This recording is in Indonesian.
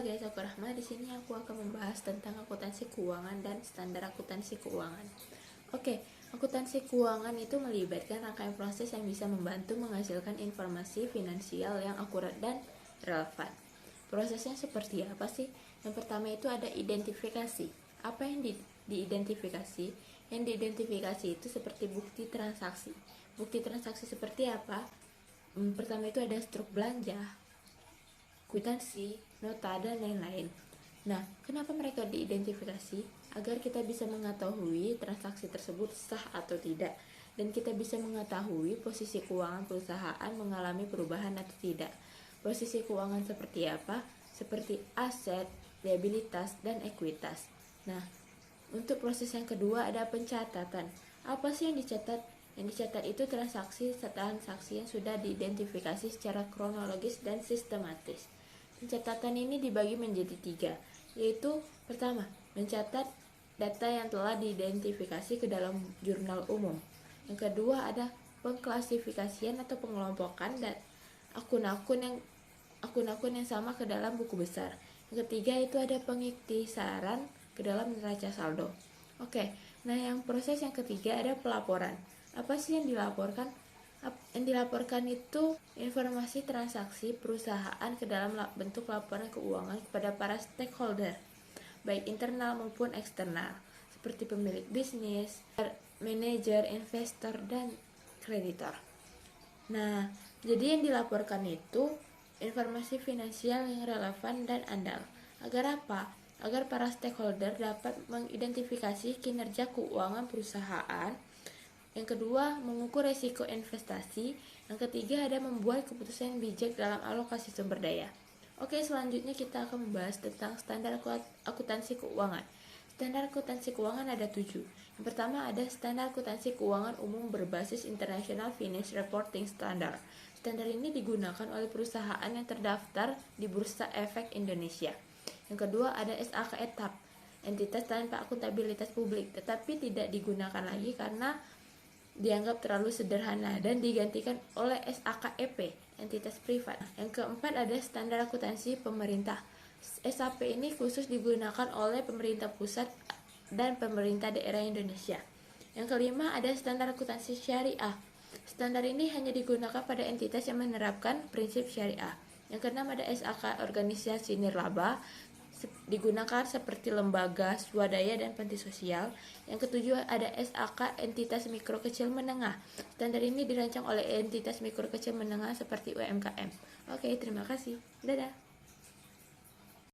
guys, aku Rahma. Di sini aku akan membahas tentang akuntansi keuangan dan standar akuntansi keuangan. Oke, akuntansi keuangan itu melibatkan rangkaian proses yang bisa membantu menghasilkan informasi finansial yang akurat dan relevan. Prosesnya seperti apa sih? Yang pertama itu ada identifikasi. Apa yang diidentifikasi? Yang diidentifikasi itu seperti bukti transaksi. Bukti transaksi seperti apa? Pertama itu ada struk belanja, kwitansi, nota, dan lain-lain. Nah, kenapa mereka diidentifikasi? Agar kita bisa mengetahui transaksi tersebut sah atau tidak, dan kita bisa mengetahui posisi keuangan perusahaan mengalami perubahan atau tidak. Posisi keuangan seperti apa? Seperti aset, liabilitas, dan ekuitas. Nah, untuk proses yang kedua ada pencatatan. Apa sih yang dicatat? Yang dicatat itu transaksi yang sudah diidentifikasi secara kronologis dan sistematis. Pencatatan ini dibagi menjadi 3, yaitu pertama, mencatat data yang telah diidentifikasi ke dalam jurnal umum. Yang kedua ada pengklasifikasian atau pengelompokan dan akun-akun yang sama ke dalam buku besar. Yang ketiga itu ada pengiktisaran ke dalam neraca saldo. Oke, nah proses yang ketiga ada pelaporan. Apa sih yang dilaporkan? Yang dilaporkan itu informasi transaksi perusahaan ke dalam bentuk laporan keuangan kepada para stakeholder, baik internal maupun eksternal, seperti pemilik bisnis, manajer, investor, dan kreditor. Nah, jadi yang dilaporkan itu informasi finansial yang relevan dan andal. Agar apa? Agar para stakeholder dapat mengidentifikasi kinerja keuangan perusahaan. Yang kedua, mengukur resiko investasi. Yang ketiga, ada membuat keputusan yang bijak dalam alokasi sumber daya. Oke, selanjutnya kita akan membahas tentang standar akuntansi keuangan. Standar akuntansi keuangan ada 7. Yang pertama ada standar akuntansi keuangan umum berbasis International Financial Reporting Standard. Standar ini digunakan oleh perusahaan yang terdaftar di Bursa Efek Indonesia. Yang kedua ada SAK Etap, entitas tanpa akuntabilitas publik, tetapi tidak digunakan lagi karena dianggap terlalu sederhana dan digantikan oleh SAKEP, entitas privat. Yang keempat ada standar akuntansi pemerintah. SAP ini khusus digunakan oleh pemerintah pusat dan pemerintah daerah Indonesia. Yang kelima ada standar akuntansi syariah. Standar ini hanya digunakan pada entitas yang menerapkan prinsip syariah. Yang keenam ada SAK organisasi nirlaba, digunakan seperti lembaga, swadaya, dan panti sosial. Yang ketujuh ada SAK entitas mikro kecil menengah. Standar ini dirancang oleh entitas mikro kecil menengah seperti UMKM. Oke, terima kasih. Dadah.